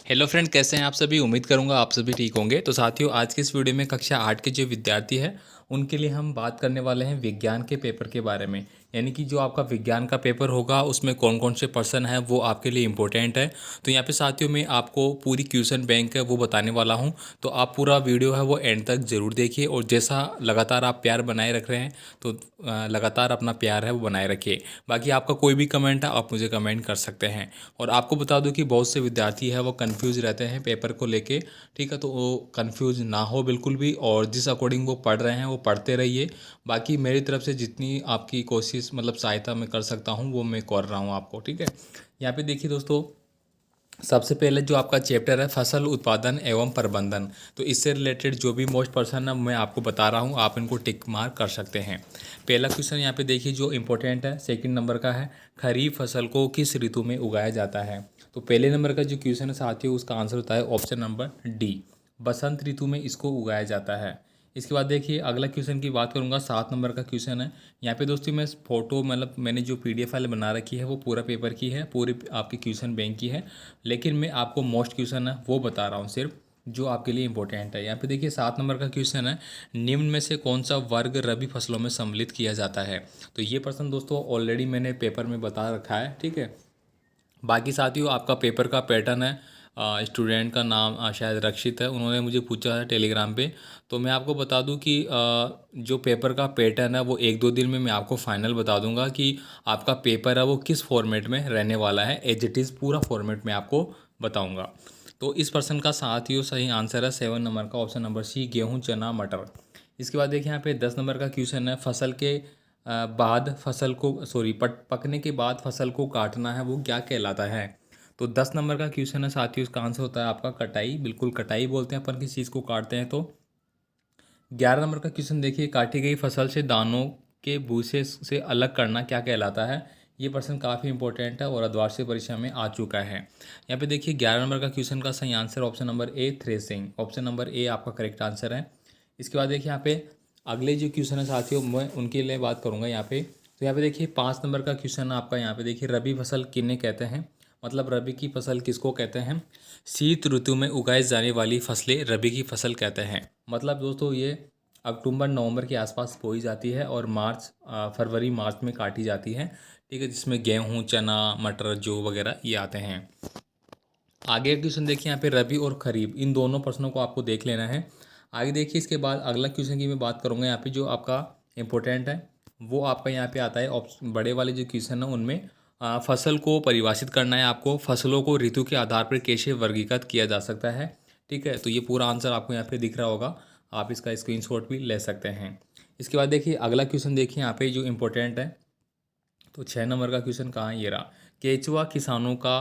Hello friend, कैसे हैं आप सभी। उम्मीद करूंगा आप सभी ठीक होंगे। तो साथियों, आज की इस वीडियो में कक्षा 8 के जो विद्यार्थी हैं उनके लिए हम बात करने वाले हैं विज्ञान के पेपर के बारे में। यानी कि जो आपका विज्ञान का पेपर होगा उसमें कौन कौन से पर्सन हैं वो आपके लिए इम्पोर्टेंट है। तो यहाँ पे साथियों मैं आपको पूरी क्वेश्चन बैंक है वो बताने वाला हूँ। तो आप पूरा वीडियो है वो एंड तक ज़रूर देखिए, और जैसा लगातार आप प्यार बनाए रख रहे हैं तो लगातार अपना प्यार है वो बनाए रखिए। बाकी आपका कोई भी कमेंट है आप मुझे कमेंट कर सकते हैं। और आपको बता दूं कि बहुत से विद्यार्थी है वो कंफ्यूज रहते हैं पेपर को लेके। ठीक है, तो वो कंफ्यूज ना हो बिल्कुल भी, और जिस अकॉर्डिंग वो पढ़ रहे हैं वो पढ़ते रहिए। बाकी मेरी तरफ से जितनी आपकी कोशिश मतलब सहायता मैं कर सकता हूँ वो मैं कर रहा हूँ आपको। ठीक है, यहाँ पे देखिए दोस्तों, सबसे पहले जो आपका चैप्टर है फसल उत्पादन एवं प्रबंधन। तो इससे रिलेटेड जो भी मोस्ट पर्सन है मैं आपको बता रहा हूँ, आप इनको टिक मार्क कर सकते हैं। पहला क्वेश्चन यहाँ पे देखिए जो इम्पोर्टेंट है, सेकंड नंबर का है, खरीफ फसल को किस ऋतु में उगाया जाता है। तो पहले नंबर का जो क्वेश्चन है साथियों, उसका आंसर होता है ऑप्शन नंबर डी, बसंत ऋतु में इसको उगाया जाता है। इसके बाद देखिए अगला क्वेश्चन की बात करूंगा, 7 नंबर का क्वेश्चन है। यहाँ पे दोस्तों मैं फोटो मतलब मैंने जो पीडीएफ फाइल बना रखी है वो पूरा पेपर की है, पूरी आपकी क्वेश्चन बैंक की है। लेकिन मैं आपको मोस्ट क्वेश्चन है वो बता रहा हूँ सिर्फ, जो आपके लिए इंपॉर्टेंट है। यहाँ पे देखिए 7 नंबर का क्वेश्चन है, निम्न में से कौन सा वर्ग रबी फसलों में सम्मिलित किया जाता है। तो ये प्रश्न दोस्तों ऑलरेडी मैंने पेपर में बता रखा है। ठीक है, बाकी साथियों आपका पेपर का पैटर्न है, स्टूडेंट का नाम शायद रक्षित है, उन्होंने मुझे पूछा है टेलीग्राम पे। तो मैं आपको बता दूं कि जो पेपर का पैटर्न है वो एक दो दिन में मैं आपको फाइनल बता दूंगा कि आपका पेपर है वो किस फॉर्मेट में रहने वाला है। एज इट इज़ पूरा फॉर्मेट में आपको बताऊंगा। तो इस प्रश्न का साथियों सही आंसर है 7 नंबर का ऑप्शन नंबर सी, गेहूँ चना मटर। इसके बाद देखिए यहाँ पे 10 नंबर का क्वेश्चन है, फसल के बाद फसल को सॉरी पकने के बाद फसल को काटना है वो क्या कहलाता है। तो 10 नंबर का क्वेश्चन है साथियों, इसका आंसर होता है आपका कटाई। बिल्कुल कटाई बोलते हैं अपन किस चीज़ को काटते हैं। तो 11 नंबर का क्वेश्चन देखिए, काटी गई फसल से दानों के भूसे से अलग करना क्या कहलाता है। ये प्रश्न काफ़ी इंपॉर्टेंट है और अर्धवार्षिक परीक्षा में आ चुका है। यहाँ पे देखिए 11 नंबर का क्वेश्चन का सही answer option number A, threshing. Option number A आपका करेक्ट आंसर है। इसके बाद देखिए यहाँ पे अगले जो क्वेश्चन है साथियों मैं उनके लिए बात करूँगा यहाँ पे। तो यहाँ पे देखिए 5 नंबर का क्वेश्चन है आपका, यहाँ पे देखिए रबी फसल किन्हें कहते हैं, मतलब रबी की फसल किसको कहते हैं। शीत ऋतु में उगाई जाने वाली फसलें रबी की फसल कहते हैं। मतलब दोस्तों ये अक्टूबर नवंबर के आसपास बोई जाती है और फरवरी मार्च में काटी जाती है। ठीक है, जिसमें गेहूँ चना मटर जौ वगैरह ये आते हैं। आगे का क्वेश्चन देखिए यहाँ पे रबी और खरीफ इन दोनों प्रश्नों को आपको देख लेना है। आगे देखिए इसके बाद अगला क्वेश्चन की मैं बात करूँगा यहाँ पे जो आपका इम्पोर्टेंट है, वो आपका यहाँ पे आता है ऑप्शन बड़े वाले जो क्वेश्चन है उनमें फसल को परिभाषित करना है आपको, फसलों को ऋतु के आधार पर कैसे वर्गीकृत किया जा सकता है। ठीक है, तो ये पूरा आंसर आपको यहाँ पे दिख रहा होगा, आप इसका स्क्रीनशॉट भी ले सकते हैं। इसके बाद देखिए अगला क्वेश्चन देखिए यहाँ पे जो इम्पोर्टेंट है, तो 6 नंबर का क्वेश्चन कहाँ है, ये रहा। केचुआ किसानों का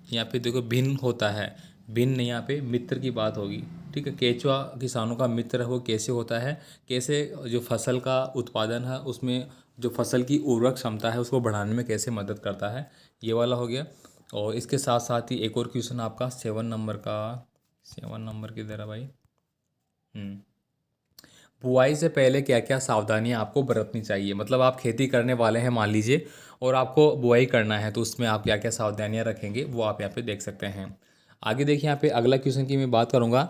यहाँ पे देखो भिन्न होता है, भिन्न नहीं यहाँ पे मित्र की बात होगी। ठीक है, केचुआ किसानों का मित्र है वो कैसे होता है, कैसे जो फसल का उत्पादन है उसमें जो फसल की उर्वरक क्षमता है उसको बढ़ाने में कैसे मदद करता है, ये वाला हो गया। और इसके साथ साथ ही एक और क्वेश्चन आपका 7 नंबर का, 7 नंबर किधर है भाई। हम्म, बुआई से पहले क्या क्या सावधानियां आपको बरतनी चाहिए। मतलब आप खेती करने वाले हैं मान लीजिए और आपको बुआई करना है, तो उसमें आप क्या क्या सावधानियां रखेंगे वो आप यहाँ पे देख सकते हैं। आगे देखिए यहाँ पे अगला क्वेश्चन की मैं बात करूँगा।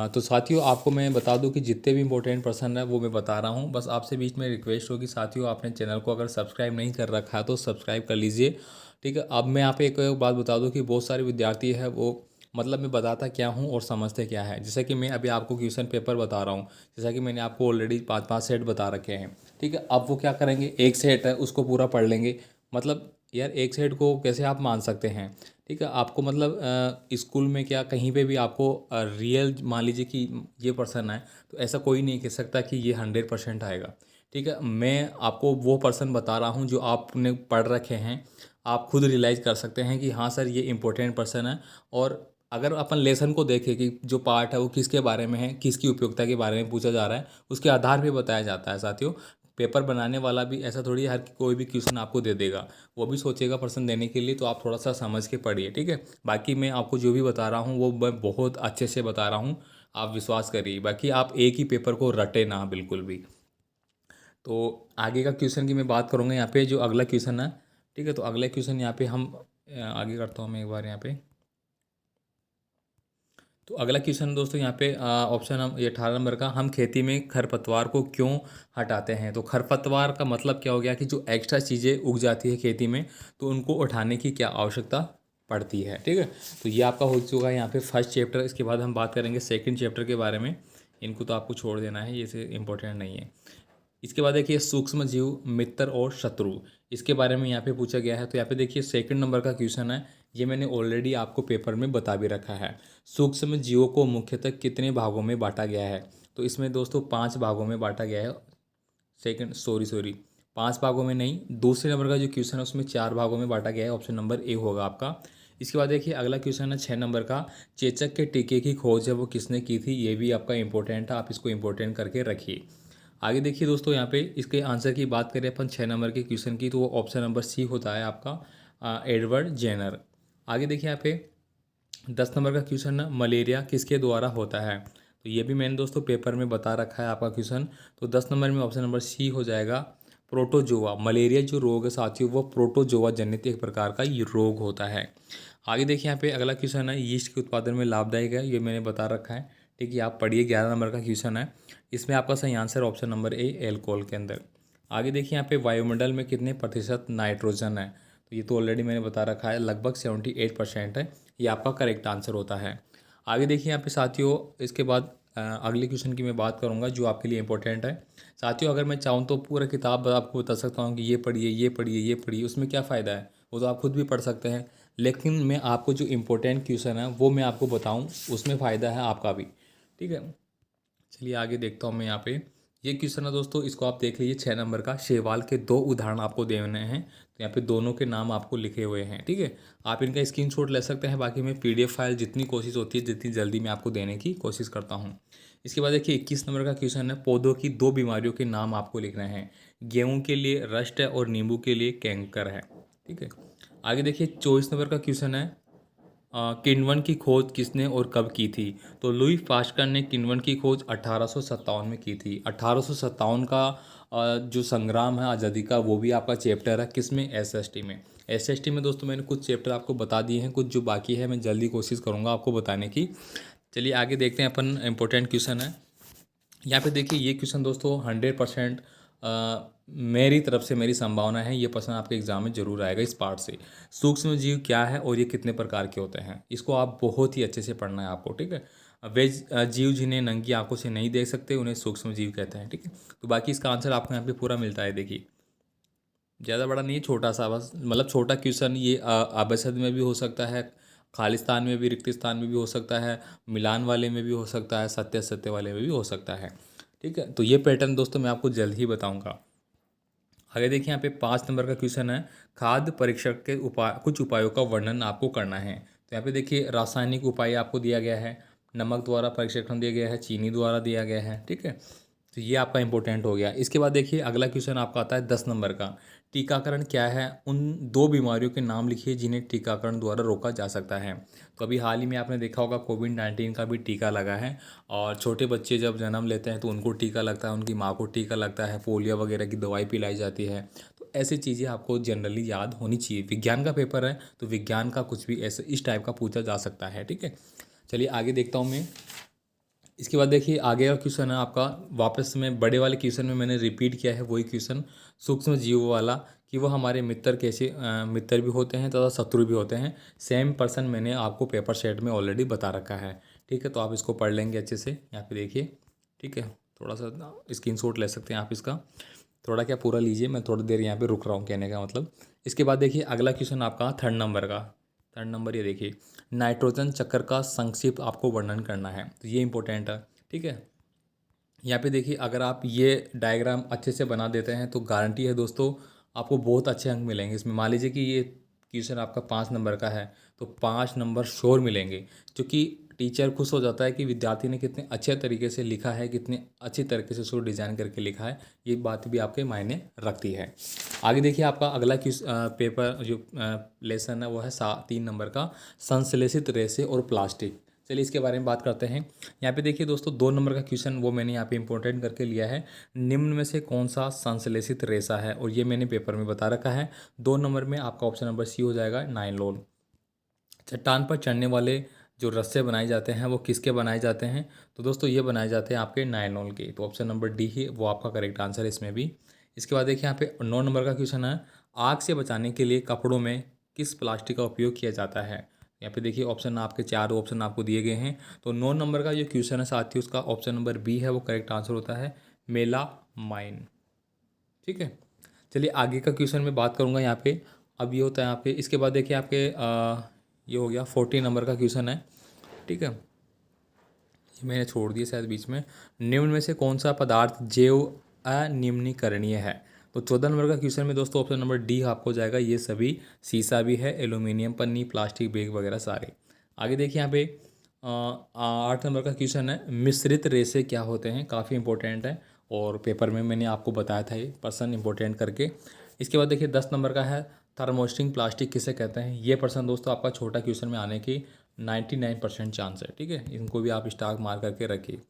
तो साथियों आपको मैं बता दूं कि जितने भी इंपॉर्टेंट पर्सन है वो मैं बता रहा हूँ। बस आपसे बीच में रिक्वेस्ट होगी साथियों, आपने चैनल को अगर सब्सक्राइब नहीं कर रखा है तो सब्सक्राइब कर लीजिए। ठीक है, अब मैं यहाँ पे एक बात बता दूँ कि बहुत सारे विद्यार्थी है वो मतलब मैं बताता क्या हूँ और समझते क्या है। जैसा कि मैं अभी आपको क्वेश्चन पेपर बता रहा हूँ, जैसा कि मैंने आपको ऑलरेडी 5-5 सेट बता रखे हैं। ठीक है, अब वो क्या करेंगे, एक सेट है उसको पूरा पढ़ लेंगे। मतलब यार एक सेट को कैसे आप मान सकते हैं। ठीक है, आपको मतलब स्कूल में क्या कहीं पे भी आपको रियल मान लीजिए कि ये पर्सन है, तो ऐसा कोई नहीं कह सकता कि ये 100% आएगा। ठीक है, मैं आपको वो पर्सन बता रहा हूँ जो आपने पढ़ रखे हैं, आप खुद रियलाइज़ कर सकते हैं कि हाँ सर ये इंपॉर्टेंट पर्सन है। और अगर अपन लेसन को देखें कि जो पार्ट है वो किसके बारे में है, किसकी उपयोगिता के बारे में पूछा जा रहा है, उसके आधार पे बताया जाता है साथियों। पेपर बनाने वाला भी ऐसा थोड़ी हर कोई भी क्वेश्चन आपको दे देगा, वो भी सोचेगा पर्सन देने के लिए, तो आप थोड़ा सा समझ के पढ़िए। ठीक है, बाकी मैं आपको जो भी बता रहा हूँ वो मैं बहुत अच्छे से बता रहा हूँ, आप विश्वास करिए। बाकी आप एक ही पेपर को रटे ना बिल्कुल भी। तो आगे का क्वेश्चन की मैं बात करूँगा यहाँ पे जो अगला क्वेश्चन है। ठीक है, तो अगला क्वेश्चन यहाँ पे हम आगे करता हूँ मैं एक बार यहाँ पे। तो अगला क्वेश्चन दोस्तों यहाँ पे ऑप्शन हम ये 18 नंबर का, हम खेती में खरपतवार को क्यों हटाते हैं। तो खरपतवार का मतलब क्या हो गया कि जो एक्स्ट्रा चीज़ें उग जाती है खेती में तो उनको उठाने की क्या आवश्यकता पड़ती है। ठीक है, तो ये आपका हो चुका है यहाँ पे फर्स्ट चैप्टर। इसके बाद हम बात करेंगे सेकंड चैप्टर के बारे में। इनको तो आपको छोड़ देना है, ये से इम्पोर्टेंट नहीं है। इसके बाद देखिए सूक्ष्म जीव, मित्र और शत्रु, इसके बारे में यहाँ पे पूछा गया है। तो यहाँ पे देखिए सेकंड नंबर का क्वेश्चन है, ये मैंने ऑलरेडी आपको पेपर में बता भी रखा है। सूक्ष्म जीवों को मुख्यतः कितने भागों में बांटा गया है। तो इसमें दोस्तों 5 भागों में बांटा गया है। सेकंड सॉरी 5 भागों में नहीं, दूसरे नंबर का जो क्वेश्चन है उसमें 4 भागों में बांटा गया है। ऑप्शन नंबर ए होगा आपका। इसके बाद देखिए अगला क्वेश्चन है 6 नंबर का, चेचक के टीके की खोज है वो किसने की थी। ये भी आपका इंपॉर्टेंट है, आप इसको इंपॉर्टेंट करके रखिए। आगे देखिए दोस्तों यहाँ पे इसके आंसर की बात करें अपन 6 नंबर के क्वेश्चन की, तो वो ऑप्शन नंबर सी होता है आपका, एडवर्ड जेनर। आगे देखिए यहाँ पे 10 नंबर का क्वेश्चन है, मलेरिया किसके द्वारा होता है। तो ये भी मैंने दोस्तों पेपर में बता रखा है आपका क्वेश्चन। तो 10 नंबर में ऑप्शन नंबर सी हो जाएगा, प्रोटोजोआ। मलेरिया जो रोग है साथियों वो प्रोटोजोआ जनित एक प्रकार का ये रोग होता है। आगे देखिए यहाँ पे अगला क्वेश्चन है, यीस्ट के उत्पादन में लाभदायक है, ये मैंने बता रखा है। ठीक है, आप पढ़िए। 11 नंबर का क्वेश्चन है, इसमें आपका सही answer option number A, alcohol के अंदर। आगे देखिए यहाँ पे वायुमंडल में कितने प्रतिशत नाइट्रोजन है। तो ये तो ऑलरेडी मैंने बता रखा है, लगभग 78% है, ये आपका करेक्ट आंसर होता है। आगे देखिए यहाँ पे साथियों इसके बाद अगले क्वेश्चन की मैं बात करूँगा जो आपके लिए इंपॉर्टेंट है। साथियों अगर मैं चाहूँ तो पूरा किताब आपको बता सकता हूँ कि ये पढ़िए ये पढ़िए ये पढ़िए, उसमें क्या फ़ायदा है, वो तो आप खुद भी पढ़ सकते हैं। लेकिन मैं आपको जो इम्पोर्टेंट क्वेश्चन है वो मैं आपको बताऊँ, उसमें फ़ायदा है आपका भी। ठीक है, चलिए आगे देखता हूँ मैं यहाँ पे। ये क्वेश्चन है दोस्तों, इसको आप देख लीजिए 6 नंबर का, शैवाल के 2 उदाहरण आपको देने हैं। तो यहाँ पे दोनों के नाम आपको लिखे हुए हैं। ठीक है, आप इनका स्क्रीनशॉट ले सकते हैं। बाकी मैं पीडीएफ फाइल जितनी कोशिश होती है जितनी जल्दी मैं आपको देने की कोशिश करता हूँ। इसके बाद देखिए 21 नंबर का क्वेश्चन है, पौधों की 2 बीमारियों के नाम आपको लिखने हैं। गेहूँ के लिए रस्ट है और नींबू के लिए कैंकर है। ठीक है, आगे देखिए 24 नंबर का क्वेश्चन है, किण्वन की खोज किसने और कब की थी। तो लुई पास्कर ने किण्वन की खोज 1857 में की थी। 1857 का जो संग्राम है आज़ादी का, वो भी आपका चैप्टर है किसमें, एसएसटी में। एसएसटी में दोस्तों मैंने कुछ चैप्टर आपको बता दिए हैं, कुछ जो बाकी है मैं जल्दी कोशिश करूँगा आपको बताने की। चलिए आगे देखते हैं अपन, इंपॉर्टेंट क्वेश्चन है यहाँ पे। देखिए ये क्वेश्चन दोस्तों 100% मेरी तरफ से मेरी संभावना है ये प्रश्न आपके एग्जाम में जरूर आएगा इस पार्ट से। सूक्ष्म जीव क्या है और ये कितने प्रकार के होते हैं, इसको आप बहुत ही अच्छे से पढ़ना है आपको। ठीक है, वे जीव जिन्हें नंगी आंखों से नहीं देख सकते उन्हें सूक्ष्म जीव कहते हैं। ठीक है, तो बाकी इसका आंसर आपको यहाँ पे पूरा मिलता है। देखिए ज़्यादा बड़ा नहीं है, छोटा सा बस, मतलब छोटा क्वेश्चन। ये अबसद में भी हो सकता है, खालिस्तान में भी, रिक्त स्थान में भी हो सकता है, मिलान वाले में भी हो सकता है, सत्य सत्य वाले में भी हो सकता है। ठीक है, तो ये पैटर्न दोस्तों मैं आपको जल्द ही बताऊंगा। आगे देखिए यहाँ पे 5 नंबर का क्वेश्चन है, खाद्य परीक्षण के कुछ उपायों का वर्णन आपको करना है। तो यहाँ पे देखिए रासायनिक उपाय आपको दिया गया है, नमक द्वारा परीक्षण दिया गया है, चीनी द्वारा दिया गया है। ठीक है, तो ये आपका इंपॉर्टेंट हो गया। इसके बाद देखिए अगला क्वेश्चन आपका आता है 10 नंबर का, टीकाकरण क्या है, उन 2 बीमारियों के नाम लिखिए जिन्हें टीकाकरण द्वारा रोका जा सकता है। तो अभी हाल ही में आपने देखा होगा कोविड-19 का भी टीका लगा है, और छोटे बच्चे जब जन्म लेते हैं तो उनको टीका लगता है, उनकी माँ को टीका लगता है, पोलियो वगैरह की दवाई पिलाई जाती है। तो ऐसी चीज़ें आपको जनरली याद होनी चाहिए। विज्ञान का पेपर है तो विज्ञान का कुछ भी ऐसे इस टाइप का पूछा जा सकता है। ठीक है, चलिए आगे देखता हूँ मैं। इसके बाद देखिए आगे का क्वेश्चन है आपका, वापस में बड़े वाले क्वेश्चन में मैंने रिपीट किया है वही क्वेश्चन, सूक्ष्म जीवों वाला, कि वो हमारे मित्र कैसे मित्र भी होते हैं तथा शत्रु भी होते हैं। सेम पर्सन मैंने आपको पेपर सेट में ऑलरेडी बता रखा है। ठीक है, तो आप इसको पढ़ लेंगे अच्छे से। यहाँ पे देखिए, ठीक है, थोड़ा सा स्क्रीनशॉट ले सकते हैं आप इसका, थोड़ा क्या पूरा लीजिए, मैं थोड़ी देर यहाँ पे रुक रहा हूँ कहने का मतलब। इसके बाद देखिए अगला क्वेश्चन आपका 3 नंबर का, 3 नंबर ये देखिए, नाइट्रोजन चक्र का संक्षिप्त आपको वर्णन करना है। तो ये इंपॉर्टेंट है। ठीक है, यहाँ पे देखिए अगर आप ये डायग्राम अच्छे से बना देते हैं तो गारंटी है दोस्तों आपको बहुत अच्छे अंक मिलेंगे इसमें। मान लीजिए कि ये क्वेश्चन आपका 5 नंबर का है तो 5 नंबर श्योर मिलेंगे, क्योंकि टीचर खुश हो जाता है कि विद्यार्थी ने कितने अच्छे तरीके से लिखा है, कितने अच्छी तरीके से उसको डिज़ाइन करके लिखा है। ये बात भी आपके मायने रखती है। आगे देखिए आपका अगला पेपर जो लेसन है वो है 3 नंबर का, संश्लेषित रेशे और प्लास्टिक। चलिए इसके बारे में बात करते हैं। यहाँ पे देखिए दोस्तों 2 नंबर का क्वेश्चन वो मैंने यहाँ पे इंपॉर्टेंट करके लिया है, निम्न में से कौन सा संश्लेषित रेशा है, और ये मैंने पेपर में बता रखा है। 2 नंबर में आपका ऑप्शन नंबर सी हो जाएगा, नायलॉन। चट्टान पर चढ़ने वाले जो रस्से बनाए जाते हैं वो किसके बनाए जाते हैं? तो दोस्तों ये बनाए जाते हैं आपके नायलॉन के। तो ऑप्शन नंबर डी ही वो आपका करेक्ट आंसर है इसमें भी। इसके बाद देखिए यहाँ पे 9 नंबर का क्वेश्चन है, आग से बचाने के लिए कपड़ों में किस प्लास्टिक का उपयोग किया जाता है? यहाँ पे देखिए ऑप्शन आपके 4 ऑप्शन आपको दिए गए हैं। तो 9 नंबर का जो क्वेश्चन है साथियों, उसका ऑप्शन नंबर बी है वो करेक्ट आंसर होता है, मेलामाइन। ठीक है, चलिए आगे का क्वेश्चन मैं बात करूँगा यहाँ पे। अब ये होता है यहाँ पे, इसके बाद देखिए आपके ये हो गया 14 नंबर का क्वेश्चन है। ठीक है, ये मैंने छोड़ दिया शायद बीच में। निम्न में से कौन सा पदार्थ जैव अनिम्नीकरणीय है? तो 14 नंबर का क्वेश्चन में दोस्तों ऑप्शन नंबर डी आपको जाएगा, ये सभी शीशा भी है, एल्यूमिनियम पन्नी, प्लास्टिक बैग वगैरह सारे। आगे देखिए यहाँ पे 8 नंबर का क्वेश्चन है, मिश्रित रेशे क्या होते हैं? काफ़ी इंपॉर्टेंट है और पेपर में मैंने आपको बताया था ये पर्सन इंपॉर्टेंट करके। इसके बाद देखिए 10 नंबर का है, थर्मोस्टिंग प्लास्टिक किसे कहते हैं? ये पर्सन दोस्तों आपका छोटा क्वेश्चन में आने की 99% चांस है। ठीक है, इनको भी आप स्टार मार करके रखिए।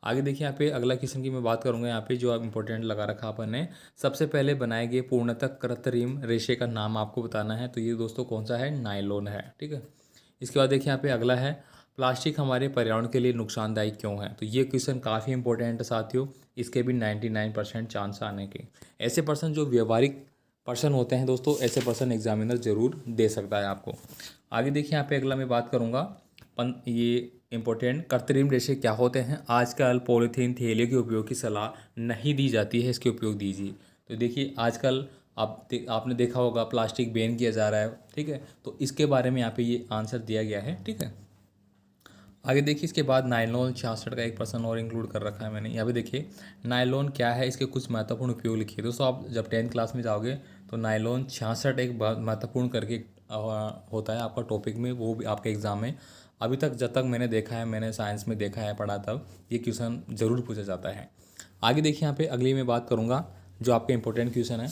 आगे देखिए यहाँ पे अगला क्वेश्चन की मैं बात करूँगा, यहाँ पे जो आप इंपॉर्टेंट लगा रखा अपन ने, सबसे पहले बनाए गए पूर्णतः कृत्रिम रेशे का नाम आपको बताना है। तो ये दोस्तों कौन सा है? नायलॉन है। ठीक है, इसके बाद देखिए यहाँ पे अगला है, प्लास्टिक हमारे पर्यावरण के लिए नुकसानदायी क्यों है? तो ये क्वेश्चन काफ़ी इंपॉर्टेंट है साथियों, इसके भी 99% चांस आने के। ऐसे पर्सन जो व्यवहारिक पर्सन होते हैं दोस्तों, ऐसे पर्सन एग्जामिनर जरूर दे सकता है आपको। आगे देखिए यहाँ पे अगला मैं बात करूँगा, ये इंपॉर्टेंट, कृत्रिम रेशे क्या होते हैं? आजकल पॉलीथीन थैलियों के उपयोग की सलाह नहीं दी जाती है, इसके उपयोग दीजिए। तो देखिए आजकल आपने देखा होगा प्लास्टिक बैन किया जा रहा है। ठीक है, तो इसके बारे में यहाँ पे ये आंसर दिया गया है। ठीक है, आगे देखिए इसके बाद नायलॉन 66 का एक पर्सन और इंक्लूड कर रखा है मैंने। यहाँ पे देखिए नायलॉन क्या है, इसके कुछ महत्वपूर्ण उपयोग लिखिए। दोस्तों आप जब 10th क्लास में जाओगे तो नायलॉन 66 एक बहुत महत्वपूर्ण करके होता है आपका टॉपिक में, वो भी आपके एग्जाम में। अभी तक जब तक मैंने देखा है, मैंने साइंस में देखा है, पढ़ा, तब ये क्वेश्चन ज़रूर पूछा जाता है। आगे देखिए यहाँ पे अगली मैं बात करूँगा जो आपका इंपॉर्टेंट क्वेश्चन है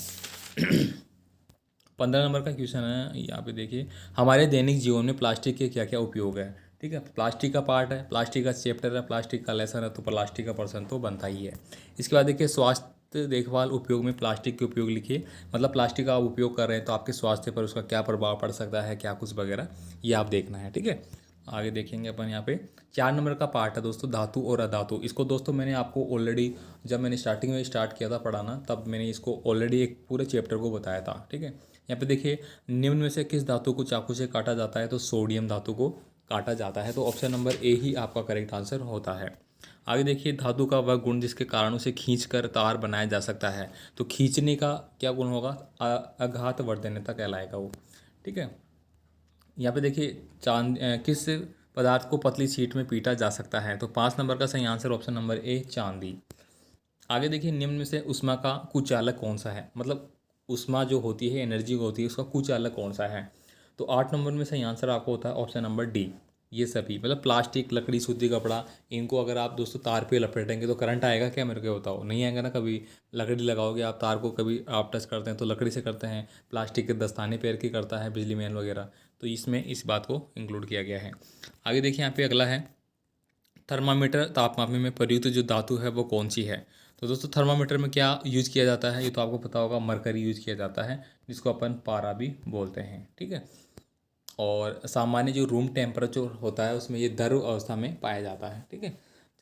15 नंबर का क्वेश्चन है। यहाँ पे देखिए, हमारे दैनिक जीवन में प्लास्टिक के क्या क्या उपयोग है? ठीक है, प्लास्टिक का पार्ट है, प्लास्टिक का चैप्टर है, प्लास्टिक का लेसन है, तो प्लास्टिक का पर्सन तो बनता ही है। इसके बाद देखिए स्वास्थ्य देखभाल उपयोग में प्लास्टिक के उपयोग लिखिए, मतलब प्लास्टिक का आप उपयोग कर रहे हैं तो आपके स्वास्थ्य पर उसका क्या प्रभाव पड़ सकता है, क्या कुछ वगैरह, ये आप देखना है। ठीक है, आगे देखेंगे अपन यहाँ पे 4 नंबर का पार्ट है दोस्तों, धातु और अधातु। इसको दोस्तों मैंने आपको ऑलरेडी, जब मैंने स्टार्टिंग में स्टार्ट किया था पढ़ाना, तब मैंने इसको ऑलरेडी एक पूरे चैप्टर को बताया था। ठीक है, यहाँ पे देखिए निम्न में से किस धातु को चाकू से काटा जाता है? तो सोडियम धातु को काटा जाता है। तो ऑप्शन नंबर ए ही आपका करेक्ट आंसर होता है। आगे देखिए धातु का वह गुण जिसके कारण उसे खींचकर तार बनाया जा सकता है। तो खींचने का क्या गुण होगा? आघात वर्धनता कहलाएगा वो। ठीक है, यहाँ पे देखिए किस पदार्थ को पतली शीट में पीटा जा सकता है? तो 5 नंबर का सही आंसर ऑप्शन नंबर ए, चांदी। आगे देखिए निम्न में से ऊष्मा का कुचालक कौन सा है? मतलब ऊष्मा जो होती है, एनर्जी होती है, उसका कुचालक कौन सा है? तो 8 नंबर में सही आंसर आपको होता है ऑप्शन नंबर डी, ये सभी, मतलब प्लास्टिक, लकड़ी, सूती कपड़ा, इनको अगर आप दोस्तों तार पे लपेटेंगे तो करंट आएगा क्या? मेरे को बताओ, नहीं आएगा ना। कभी लकड़ी लगाओगे आप तार को, कभी आप टच करते हैं तो लकड़ी से करते हैं, प्लास्टिक के दस्ताने पैर की करता है बिजली मैन वगैरह। तो इसमें इस बात को इंक्लूड किया गया है। आगे देखिए यहाँ पे अगला है, थर्मामीटर तापमापी में प्रयुक्त जो धातु है वो कौन सी है? तो दोस्तों थर्मामीटर में क्या यूज किया जाता है? ये तो आपको पता होगा, मरकरी यूज किया जाता है, जिसको अपन पारा भी बोलते हैं। ठीक है, और सामान्य जो रूम टेम्परेचर होता है उसमें ये द्रव अवस्था में पाया जाता है। ठीक है,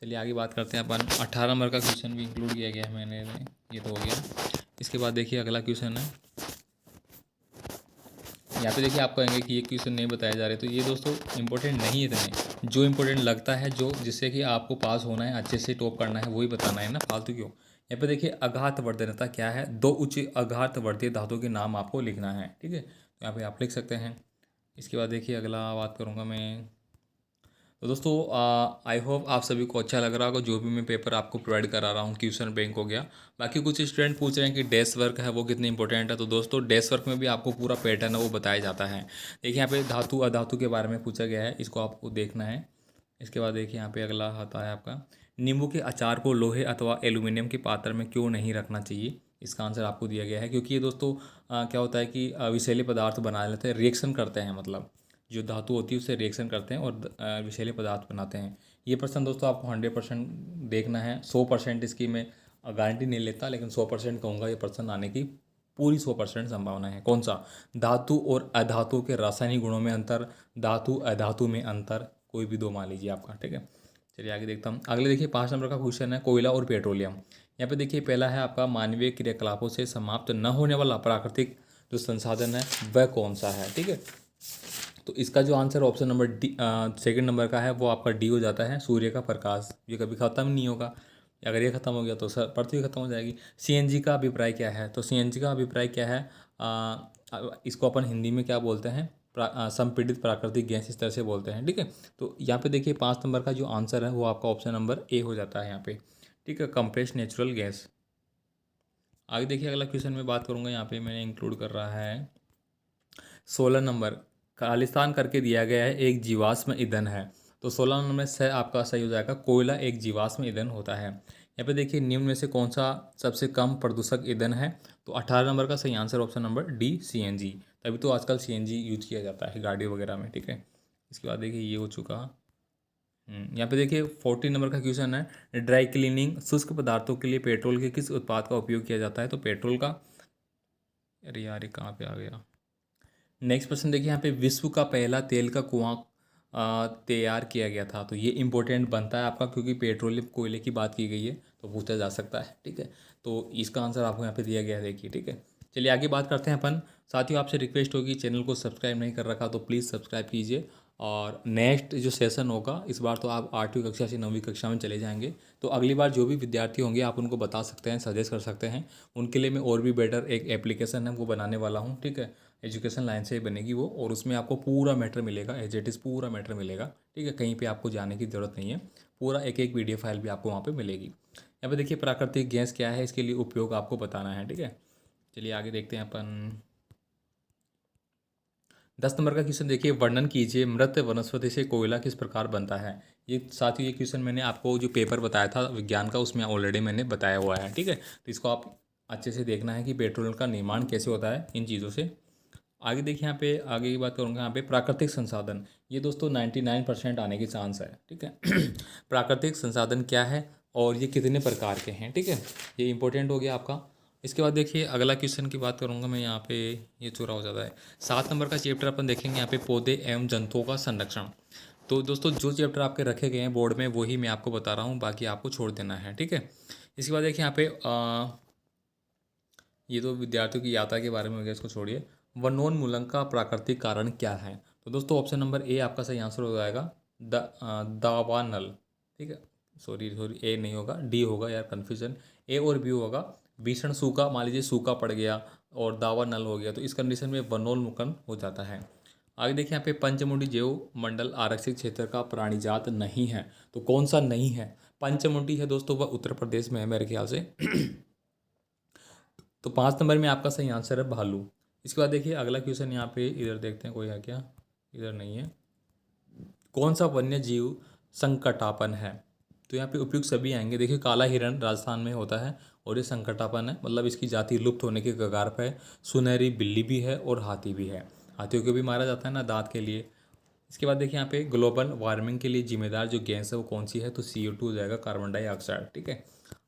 चलिए आगे बात करते हैं अपन। 18 नंबर का क्वेश्चन भी इंक्लूड किया गया है मैंने, ये तो हो गया। इसके बाद देखिए अगला क्वेश्चन है, यहाँ पे देखिए आप कहेंगे कि ये क्वेश्चन नहीं बताए जा रहे, तो ये दोस्तों इंपॉर्टेंट नहीं है इतने। जो इंपॉर्टेंट लगता है, जो जिससे कि आपको पास होना है, अच्छे से टॉप करना है, वही बताना है ना, फालतू क्यों। यहाँ पे देखिए आघात वर्धनता क्या है? 2 उच्च आघात वर्धीय धातु के नाम आपको लिखना है। ठीक है, तो यहाँ पे आप लिख सकते हैं। इसके बाद देखिए अगला बात करूँगा मैं। तो दोस्तों आई होप आप सभी को अच्छा लग रहा होगा जो भी मैं पेपर आपको प्रोवाइड करा रहा हूँ। क्वेश्चन बैंक हो गया, बाकी कुछ स्टूडेंट पूछ रहे हैं कि डेस्क वर्क है वो कितनी इंपॉर्टेंट है। तो दोस्तों डेस्क वर्क में भी आपको पूरा पैटर्न है वो बताया जाता है। देखिए यहाँ पे धातु अधातु के बारे में पूछा गया है, इसको आपको देखना है। इसके बाद देखिए यहाँ पे अगला आता है आपका, नींबू के अचार को लोहे अथवा एल्यूमिनियम के पात्र में क्यों नहीं रखना चाहिए? इसका आंसर आपको दिया गया है, क्योंकि ये दोस्तों क्या होता है कि विषैले पदार्थ बना लेते हैं, रिएक्शन करते हैं, मतलब जो धातु होती है उससे रिएक्शन करते हैं और विषैले पदार्थ बनाते हैं। ये पर्सन दोस्तों आपको 100% देखना है। 100% इसकी मैं गारंटी नहीं लेता, लेकिन 100% कहूँगा ये पर्सन आने की पूरी 100% संभावना है। कौन सा? धातु और अधातु के रासायनिक गुणों में अंतर, धातु अधातु में अंतर, कोई भी 2 मान लीजिए आपका, ठीक है। चलिए आगे देखता हूँ। अगले देखिए 5 नंबर का क्वेश्चन है कोयला और पेट्रोलियम। यहाँ पे देखिए पहला है आपका मानवीय क्रियाकलापों से समाप्त न होने वाला प्राकृतिक जो संसाधन है वह कौन सा है, ठीक है। तो इसका जो answer option number D, second number का है वो आपका डी हो जाता है, सूर्य का प्रकाश। ये कभी ख़त्म नहीं होगा, अगर ये ख़त्म हो गया तो पृथ्वी खत्म हो जाएगी। सीएनजी का अभिप्राय क्या है, तो सीएनजी का अभिप्राय क्या है, इसको अपन हिंदी में क्या बोलते हैं, संपीड़ित प्राकृतिक गैस इस तरह से बोलते हैं, ठीक है। तो यहाँ पे देखिए 5 नंबर का जो आंसर है वो आपका ऑप्शन नंबर ए हो जाता है यहाँ पे, ठीक है, कंप्रेस्ड नेचुरल गैस। आगे देखिए अगला क्वेश्चन में बात करूँगा, यहाँ पे मैंने इंक्लूड कर रहा है 16 नंबर, खालिस्तान करके दिया गया है एक जीवाश्म ईंधन है। तो 16 नंबर से आपका सही हो जाएगा, कोयला एक जीवाश्म ईंधन होता है। यहाँ पे देखिए निम्न में से कौन सा सबसे कम प्रदूषक ईंधन है, तो 18 नंबर का सही answer option number D CNG. तभी तो आजकल सीएनजी यूज किया जाता है गाड़ी वगैरह में, ठीक है। इसके बाद देखिए ये हो चुका। यहाँ पे देखिए 14 नंबर का क्वेश्चन है, ड्राई क्लीनिंग शुष्क पदार्थों के लिए पेट्रोल के किस उत्पाद का उपयोग किया जाता है, तो पेट्रोल का। अरे यार ये कहाँ पे आ गया। नेक्स्ट क्वेश्चन देखिए, यहाँ पे विश्व का पहला तेल का कुआं तैयार किया गया था। तो ये इंपॉर्टेंट बनता है आपका, क्योंकि पेट्रोलियम कोयले की बात की गई है तो पूछा जा सकता है, ठीक है। तो इसका आंसर आपको यहाँ पे दिया गया है, देखिए, ठीक है। चलिए आगे बात करते हैं अपन। साथियों आपसे रिक्वेस्ट होगी, चैनल को सब्सक्राइब नहीं कर रखा तो प्लीज़ सब्सक्राइब कीजिए। और नेक्स्ट जो सेशन होगा इस बार तो आप 8वीं कक्षा से 9वीं कक्षा में चले जाएंगे, तो अगली बार जो भी विद्यार्थी होंगे आप उनको बता सकते हैं, सजेस्ट कर सकते हैं। उनके लिए मैं और भी बेटर एक एप्लीकेशन है वो बनाने वाला हूँ, ठीक है। एजुकेशन लाइन से बनेगी वो, और उसमें आपको पूरा मैटर मिलेगा, एज इट इज़ पूरा मैटर मिलेगा, ठीक है। कहीं पे आपको जाने की ज़रूरत नहीं है, पूरा एक एक PDF फाइल भी आपको वहाँ पे मिलेगी। यहाँ पे देखिए प्राकृतिक गैस क्या है, इसके लिए उपयोग आपको बताना है, ठीक है। चलिए आगे देखते हैं अपन। 10 नंबर का क्वेश्चन देखिए, वर्णन कीजिए मृत वनस्पति से कोयला किस प्रकार बनता है। ये साथियों ये क्वेश्चन मैंने आपको जो पेपर बताया था विज्ञान का उसमें ऑलरेडी मैंने बताया हुआ है, ठीक है। तो इसको आप अच्छे से देखना है कि पेट्रोल का निर्माण कैसे होता है इन चीज़ों से। आगे देखिए यहाँ पे आगे की बात करूँगा, यहाँ पे प्राकृतिक संसाधन, ये दोस्तों 99% आने की चांस है, ठीक है। प्राकृतिक संसाधन क्या है और ये कितने प्रकार के हैं, ठीक है, ये इंपॉर्टेंट हो गया आपका। इसके बाद देखिए अगला क्वेश्चन की बात करूँगा मैं, यहाँ पे ये चूरा हो जाता है। 7 नंबर का चैप्टर अपन देखेंगे यहाँ पे, पौधे एवं जंतुओं का संरक्षण। तो दोस्तों जो चैप्टर आपके रखे गए हैं बोर्ड में वही मैं आपको बता रहा हूँ, बाकी आपको छोड़ देना है, ठीक है। इसके बाद देखिए यहाँ पे ये तो विद्यार्थियों की यात्रा के बारे में हो गया, इसको छोड़िए। वनोन्मूलन का प्राकृतिक कारण क्या है, तो दोस्तों ऑप्शन नंबर ए आपका सही आंसर हो जाएगा, दावानल, ठीक है। सॉरी ए नहीं होगा, डी होगा यार, कन्फ्यूजन। ए और बी होगा। भीषण सूखा, मान लीजिए सूखा पड़ गया और दावानल हो गया, तो इस कंडीशन में वनोन्मूलन हो जाता है। आगे देखिए यहाँ पे पंचमुंडी जैव मंडल आरक्षित क्षेत्र का प्राणीजात नहीं है, तो कौन सा नहीं है। पंचमुंडी है दोस्तों, वह उत्तर प्रदेश में है मेरे ख्याल से। तो 5 नंबर में आपका सही आंसर है भालू। इसके बाद देखिए अगला क्वेश्चन, यहाँ पे इधर देखते हैं कोई है क्या, इधर नहीं है। कौन सा वन्य जीव संकटापन है, तो यहाँ पे उपयुक्त सभी आएंगे। देखिए काला हिरण राजस्थान में होता है और ये संकटापन है, मतलब इसकी जाति लुप्त होने के कगार पर है। सुनहरी बिल्ली भी है और हाथी भी है, हाथियों को भी मारा जाता है ना दांत के लिए। इसके बाद देखिए यहाँ पे ग्लोबल वार्मिंग के लिए जिम्मेदार जो गैस है वो कौन सी है, तो CO2 हो जाएगा, कार्बन डाइऑक्साइड, ठीक है।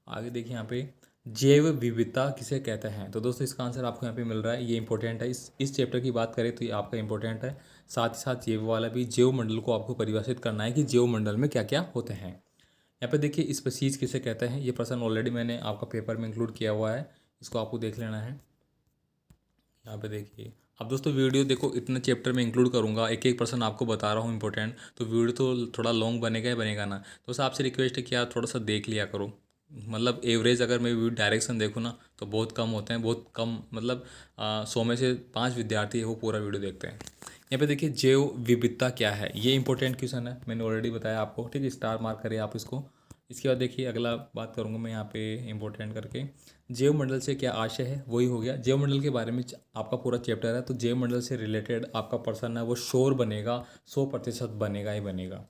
आगे देखिए यहाँ पे जैव विविधता किसे कहते हैं, तो दोस्तों इसका आंसर आपको यहाँ पे मिल रहा है, ये इंपॉर्टेंट है। इस चैप्टर की बात करें तो ये आपका इंपॉर्टेंट है। साथ ही साथ जैव वाला भी, जैव मंडल को आपको परिभाषित करना है कि जैव मंडल में क्या क्या होते हैं। यहाँ पे देखिए स्पीशीज किसे कहते हैं, ये प्रश्न ऑलरेडी मैंने आपका पेपर में इंक्लूड किया हुआ है, इसको आपको देख लेना है। यहाँ पे देखिए अब दोस्तों वीडियो देखो, इतने चैप्टर में इंक्लूड करूँगा, एक एक पर्सन आपको बता रहा हूँ इंपॉर्टेंट, तो वीडियो तो थोड़ा लॉन्ग बनेगा ही बनेगा ना। तो सर आपसे रिक्वेस्ट है कि आप थोड़ा सा देख लिया करो, मतलब एवरेज अगर मैं वीडियो डायरेक्शन देखूँ ना तो बहुत कम होते हैं, बहुत कम, मतलब 100 में से 5 विद्यार्थी है वो पूरा वीडियो देखते हैं। यहाँ पे देखिए जैव विविधता क्या है, ये इंपॉर्टेंट क्वेश्चन है, मैंने ऑलरेडी बताया आपको, ठीक है। स्टार मार्क करिए आप इसको। इसके बाद देखिए अगला बात करूँगा मैं यहाँ पे इंपॉर्टेंट करके, जैव मंडल से क्या आशय है, वही हो गया। जैव मंडल के बारे में आपका पूरा चैप्टर है, तो जैव मंडल से रिलेटेड आपका पर्सन है वो श्योर बनेगा, 100% बनेगा ही बनेगा।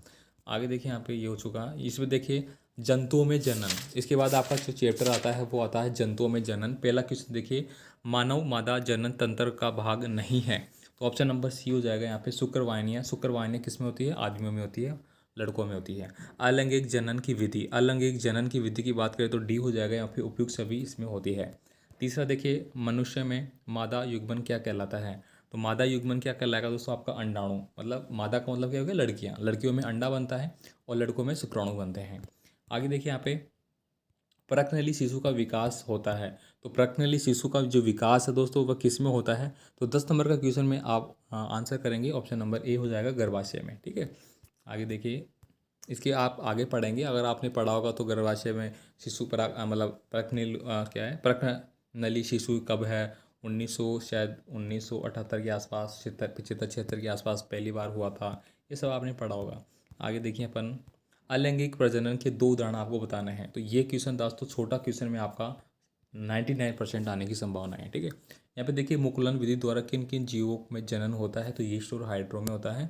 आगे देखिए यहाँ पे ये हो चुका है। इसमें देखिए जंतुओं में जनन, इसके बाद आपका जो चैप्टर आता है वो आता है जंतुओं में जनन। पहला क्वेश्चन देखिए, मानव मादा जनन तंत्र का भाग नहीं है, तो ऑप्शन नंबर सी हो जाएगा यहाँ पे, शुक्रवाहिनियाँ। शुक्रवाहिनियाँ किस में होती है, आदमियों में होती है, लड़कों में होती है। अलैंगिक जनन की विधि, अलैंगिक जनन की विधि की बात करें तो डी हो जाएगा, या फिर उपयुक्त सभी इसमें होती है। तीसरा देखिए, मनुष्य में मादा युग्मन क्या कहलाता है, तो मादा युग्मन क्या कहलाएगा दोस्तों, आपका अंडाणु। मतलब मादा का मतलब क्या हो गया, लड़कियाँ, लड़कियों में अंडा बनता है और लड़कों में शुक्राणु बनते हैं। आगे देखिए यहाँ पे प्रकनली शिशु का विकास होता है। तो प्रकनली शिशु का जो विकास है दोस्तों वह किस में होता है, तो 10 नंबर का क्वेश्चन में आप आंसर करेंगे, ऑप्शन नंबर ए हो जाएगा गर्भाशय में। ठीक है, आगे देखिए, इसके आप आगे पढ़ेंगे, अगर आपने पढ़ा होगा तो गर्भाशय में शिशु मतलब प्रकनल क्या है, प्रकनली शिशु कब है, 1900 शायद 1978 के आसपास, 75 76 के आसपास पहली बार हुआ था, ये सब आपने पढ़ा होगा। आगे देखिए अपन अलैंगिक प्रजनन के 2 उदाहरण आपको बताने हैं। तो ये क्वेश्चन दोस्तों छोटा क्वेश्चन में आपका 99% आने की संभावना है। ठीक है, यहाँ पे देखिए मुकुलन विधि द्वारा किन किन जीवों में जनन होता है, तो यीस्ट और हाइड्रो में होता है।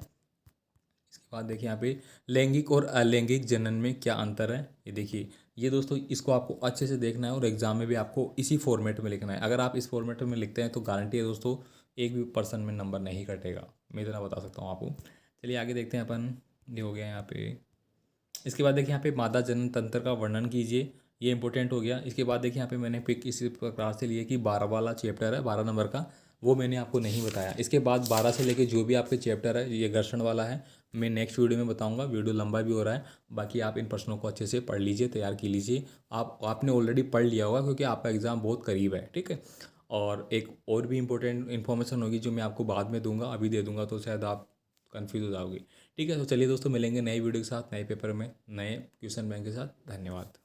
इसके बाद देखिए यहाँ पे लैंगिक और अलैंगिक जनन में क्या अंतर है, ये देखिए। ये दोस्तों इसको आपको अच्छे से देखना है और एग्जाम में भी आपको इसी फॉर्मेट में लिखना है। अगर आप इस फॉर्मेट में लिखते हैं तो गारंटी है दोस्तों एक भी पर्सन में नंबर नहीं कटेगा, मैं इतना बता सकता हूँ आपको। चलिए आगे देखते हैं अपन, ये हो गया यहाँ पे। इसके बाद देखिए यहाँ पे मादा जनन तंत्र का वर्णन कीजिए, ये इंपॉर्टेंट हो गया। इसके बाद देखिए यहाँ पे मैंने पिक इसी प्रकार से लिए कि 12 वाला चैप्टर है, 12 नंबर का, वो मैंने आपको नहीं बताया। इसके बाद 12 से लेके जो भी आपके चैप्टर है, ये घर्षण वाला है, मैं नेक्स्ट वीडियो में बताऊंगा, वीडियो लंबा भी हो रहा है। बाकी आप इन प्रश्नों को अच्छे से पढ़ लीजिए, तैयार की लीजिए। आपने ऑलरेडी पढ़ लिया होगा क्योंकि आपका एग्ज़ाम बहुत करीब है। ठीक है, और एक और भी इम्पोर्टेंट इन्फॉर्मेशन होगी जो मैं आपको बाद में दूंगा, अभी दे दूंगा तो शायद आप कन्फ्यूज़ हो जाओगे। ठीक है, तो चलिए दोस्तों मिलेंगे नई वीडियो के साथ, नए पेपर में, नए क्वेश्चन बैंक के साथ। धन्यवाद।